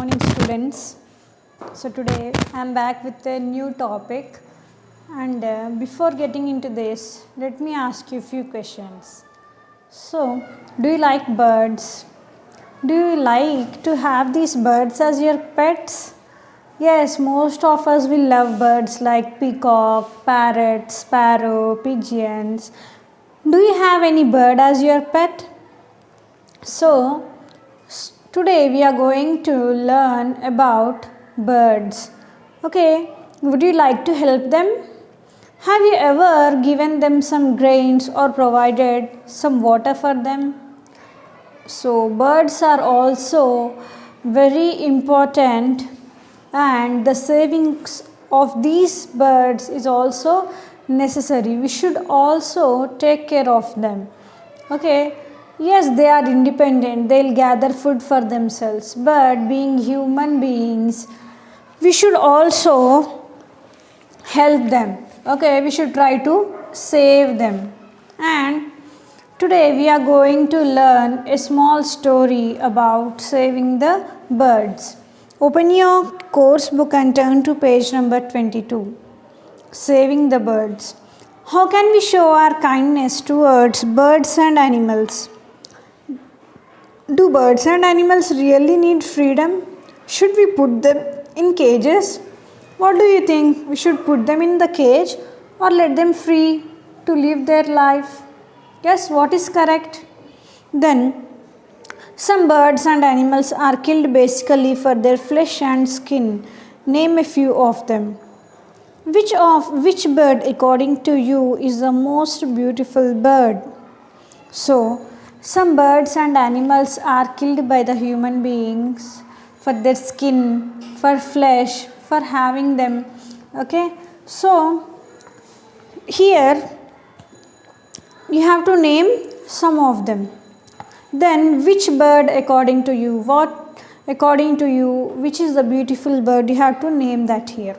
morning, students. So today I am back with a new topic, and before getting into this, let me ask you a few questions. So, do you like birds? Do you like to have these birds as your pets? Yes, most of us will love birds like peacock, parrot, sparrow, pigeons. Do you have any bird as your pet? So, today we are going to learn about birds. Okay, would you like to help them? Have you ever given them some grains or provided some water for them? So, birds are also very important, and the savings of these birds is also necessary. We should also take care of them. Okay, yes, they are independent, they'll gather food for themselves, but being human beings, we should also help them. Okay, we should try to save them. And today we are going to learn a small story about saving the birds. Open your course book and turn to page number 22. Saving the birds. How can we show our kindness towards birds and animals? Do birds and animals really need freedom? Should we put them in cages? What do you think? We should put them in the cage or let them free to live their life? Yes, what is correct? Then, some birds and animals are killed basically for their flesh and skin. Name a few of them. Which bird according to you is the most beautiful bird? So, some birds and animals are killed by the human beings for their skin, for flesh, for having them. Okay, so here you have to name some of them. Then which bird according to you? According to you, which is the beautiful bird? You have to name that here.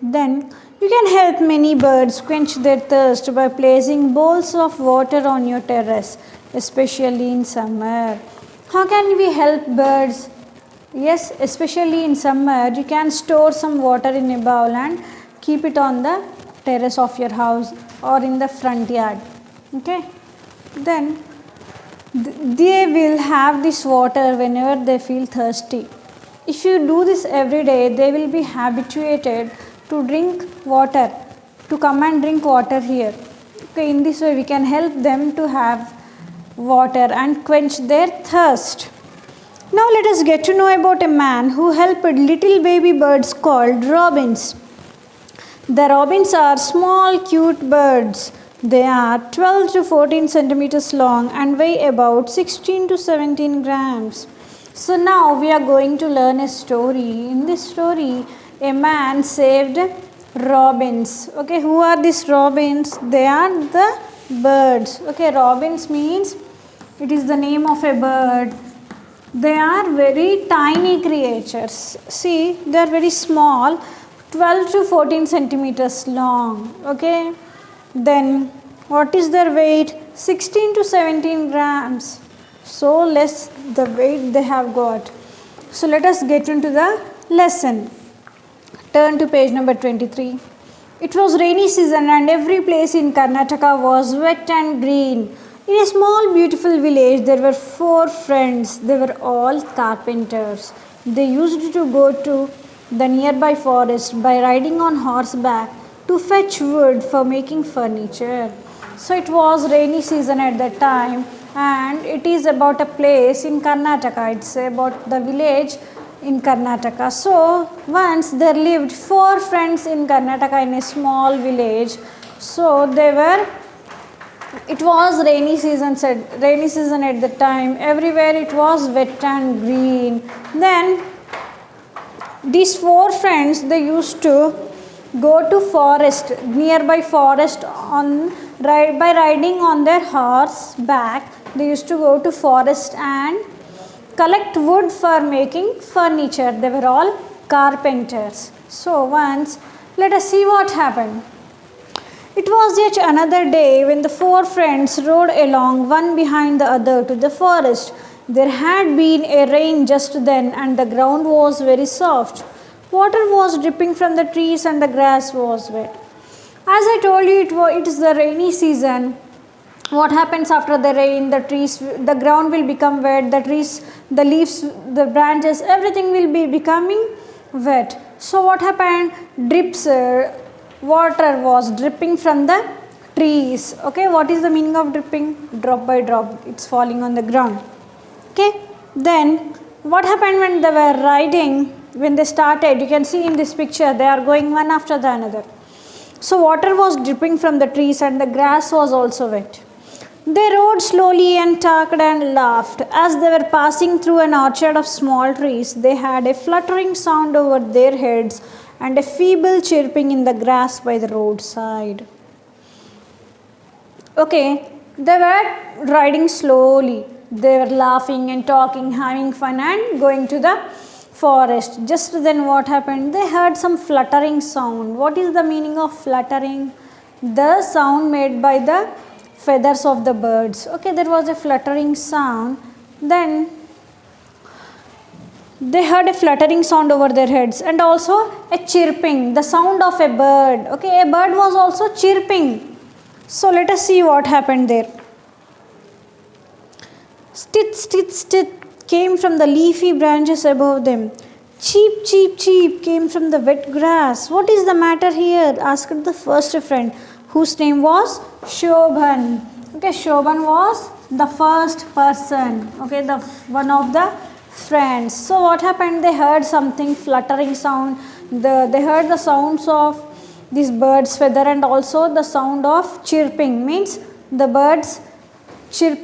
Then you can help many birds quench their thirst by placing bowls of water on your terrace, especially in summer. How can we help birds? Yes, especially in summer, you can store some water in a bowl and keep it on the terrace of your house or in the front yard. Okay, then they will have this water whenever they feel thirsty. If you do this every day, they will be habituated to drink water, to come and drink water here. Okay, in this way we can help them to have water and quench their thirst. Now let us get to know about a man who helped little baby birds called robins. The robins are small cute birds. They are 12 to 14 centimeters long and weigh about 16 to 17 grams. So now we are going to learn a story. In this story, a man saved robins. Okay, who are these robins? They are the birds. Okay, robins means it is the name of a bird. They are very tiny creatures. See, they are very small, 12 to 14 centimeters long. Okay, then what is their weight? 16 to 17 grams. So less the weight they have got. So let us get into the lesson. Turn to page number 23. It was rainy season and every place in Karnataka was wet and green. In a small beautiful village there were 4 friends. They were all carpenters. They used to go to the nearby forest by riding on horseback to fetch wood for making furniture. So it was rainy season at that time, and it is about a place in Karnataka. It's about the village in Karnataka. So once there lived 4 friends in Karnataka in a small village. So it was rainy season at the time. Everywhere it was wet and green. Then these 4 friends, they used to go to nearby forest by riding on their horse back. They used to go to forest and collect wood for making furniture. They were all carpenters. So once, let us see what happened. It was yet another day when the 4 friends rode along one behind the other to the forest. There had been a rain just then, and the ground was very soft. Water was dripping from the trees, and the grass was wet. As I told you, it is the rainy season. What happens after the rain? The ground will become wet, the trees, the leaves, the branches, everything will be becoming wet. So what happened? Water was dripping from the trees. Okay, what is the meaning of dripping? Drop by drop, it's falling on the ground. Okay, then what happened when they were riding? When they started, you can see in this picture, they are going one after the another. So water was dripping from the trees, and the grass was also wet. They rode slowly and talked and laughed. As they were passing through an orchard of small trees, they had a fluttering sound over their heads and a feeble chirping in the grass by the roadside. Okay, they were riding slowly. They were laughing and talking, having fun, and going to the forest. Just then what happened? They heard some fluttering sound. What is the meaning of fluttering? The sound made by the feathers of the birds. Okay, there was a fluttering sound. Then they heard a fluttering sound over their heads, and also a chirping, the sound of a bird. Okay, a bird was also chirping. So let us see what happened there. Stit, stit, stit came from the leafy branches above them. Cheep, cheep, cheep came from the wet grass. What is the matter here? Asked the first friend, whose name was Shobhan. Okay, Shobhan was the first person. Okay, the one of the friends. So what happened? They heard something fluttering sound. They heard the sounds of this bird's feather, and also the sound of chirping. Means the birds chirp.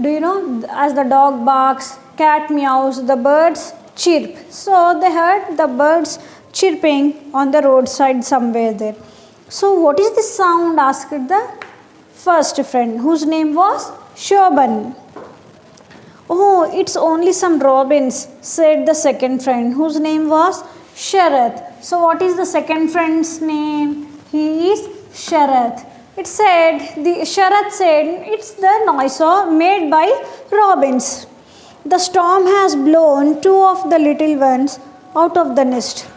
Do you know, as the dog barks, cat meows, the birds chirp. So they heard the birds chirping on the roadside somewhere there. So what is this sound? Asked the first friend, whose name was Shobhan. Oh, it's only some robins, said the second friend, whose name was Sharath. So what is the second friend's name? He is Sharath. It said, Sharath said, it's the noise made by robins. The storm has blown two of the little ones out of the nest.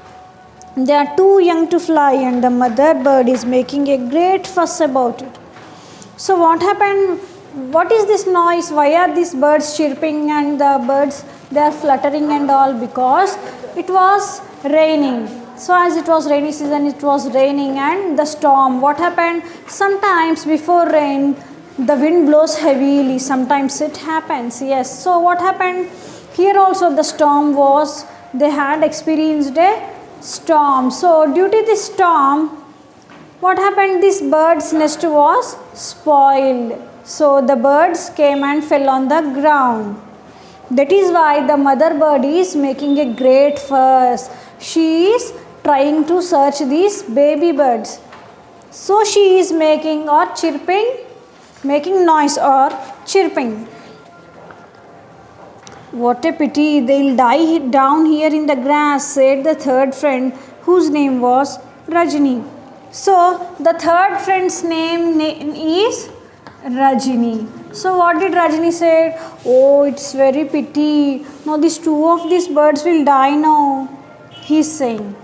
They are too young to fly, and the mother bird is making a great fuss about it. So what happened? What is this noise? Why are these birds chirping, and the birds, they are fluttering and all? Because it was raining. So as it was rainy season, it was raining, and the storm. What happened? Sometimes before rain, the wind blows heavily. Sometimes it happens. Yes. So what happened? Here also the storm was, they had experienced a storm. So due to this storm, what happened? This bird's nest was spoiled. So the birds came and fell on the ground. That is why the mother bird is making a great fuss. She is trying to search these baby birds. So she is making or chirping, making noise or chirping. What a pity, they'll die down here in the grass, said the third friend, whose name was Rajini. So the third friend's name is Rajini. So what did Rajini say? Oh, it's very pity. Now these two of these birds will die now, he's saying.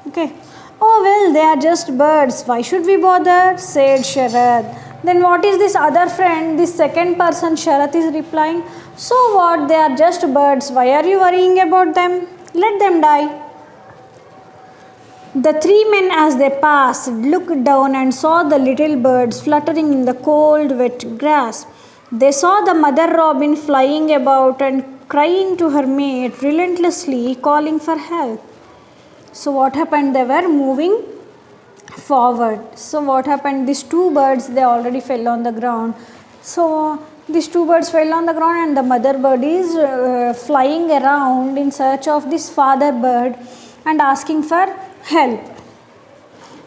Okay. Oh well, they are just birds. Why should we bother? Said Sharath. Then what is this other friend? This second person, Sharath, is replying. So what? They are just birds. Why are you worrying about them? Let them die. The three men, as they passed, looked down and saw the little birds fluttering in the cold, wet grass. They saw the mother robin flying about and crying to her mate, relentlessly calling for help. So what happened? They were moving forward. So what happened? These two birds, they already fell on the ground. So these two birds fell on the ground, and the mother bird is flying around in search of this father bird and asking for help.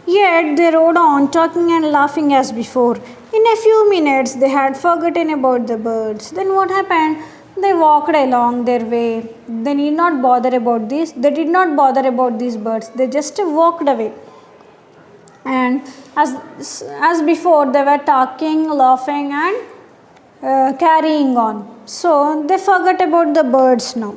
Yet they rode on, talking and laughing as before. In a few minutes, they had forgotten about the birds. Then what happened? They walked along their way. They need not bother about this. They did not bother about these birds. They just walked away. And as before, they were talking, laughing, and carrying on. So they forgot about the birds now.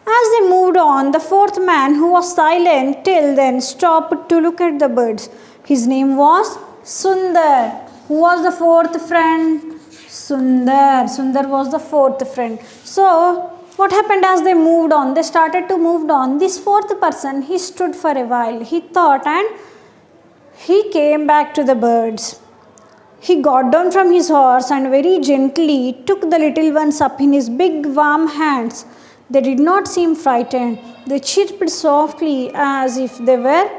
As they moved on, the fourth man, who was silent till then, stopped to look at the birds. His name was Sundar. Who was the fourth friend? Sundar. Sundar was the fourth friend. So what happened as they moved on? They started to move on. This fourth person, he stood for a while. He thought and he came back to the birds. He got down from his horse and very gently took the little ones up in his big warm hands. They did not seem frightened. They chirped softly as if they were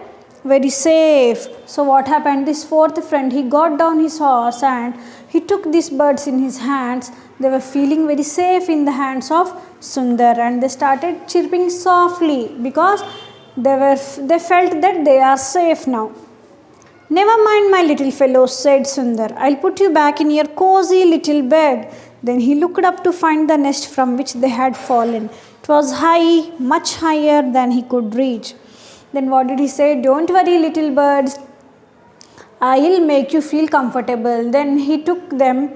very safe. So what happened? This fourth friend, he got down his horse and he took these birds in his hands. They were feeling very safe in the hands of Sundar, and they started chirping softly because they felt that they are safe now. Never mind, my little fellows, said Sundar. I'll put you back in your cozy little bed. Then he looked up to find the nest from which they had fallen. It was high, much higher than he could reach. Then what did he say? Don't worry, little birds. I'll make you feel comfortable. Then he took them,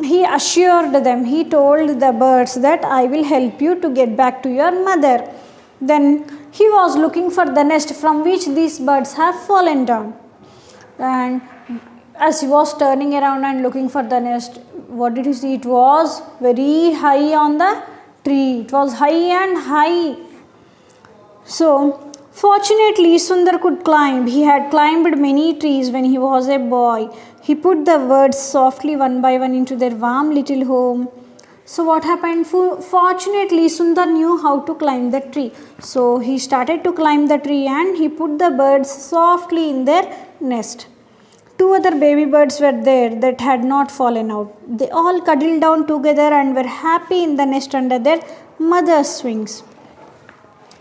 he assured them, he told the birds that I will help you to get back to your mother. Then he was looking for the nest from which these birds have fallen down. And as he was turning around and looking for the nest, what did he see? It was very high on the tree. It was high and high. So fortunately, Sundar could climb. He had climbed many trees when he was a boy. He put the birds softly one by one into their warm little home. So what happened? Fortunately, Sundar knew how to climb the tree. So he started to climb the tree and he put the birds softly in their nest. Two other baby birds were there that had not fallen out. They all cuddled down together and were happy in the nest under their mother's wings.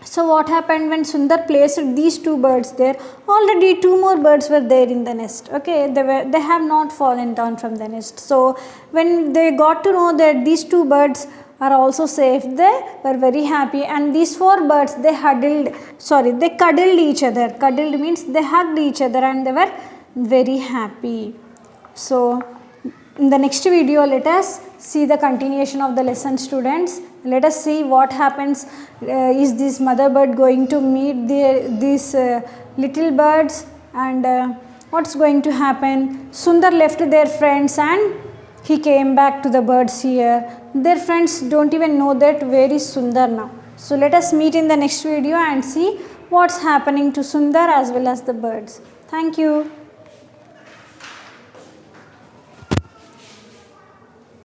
So what happened when Sundar placed these two birds there? Already two more birds were there in the nest. Okay, they have not fallen down from the nest. So when they got to know that these two birds are also safe, they were very happy, and these four birds, they cuddled each other. Cuddled means they hugged each other and they were very happy. So in the next video, let us see the continuation of the lesson, students. Let us see what happens. Is this mother bird going to meet these little birds, and what's going to happen? Sundar left their friends and he came back to the birds here. Their friends don't even know that where is Sundar now. So let us meet in the next video and see what's happening to Sundar as well as the birds. Thank you.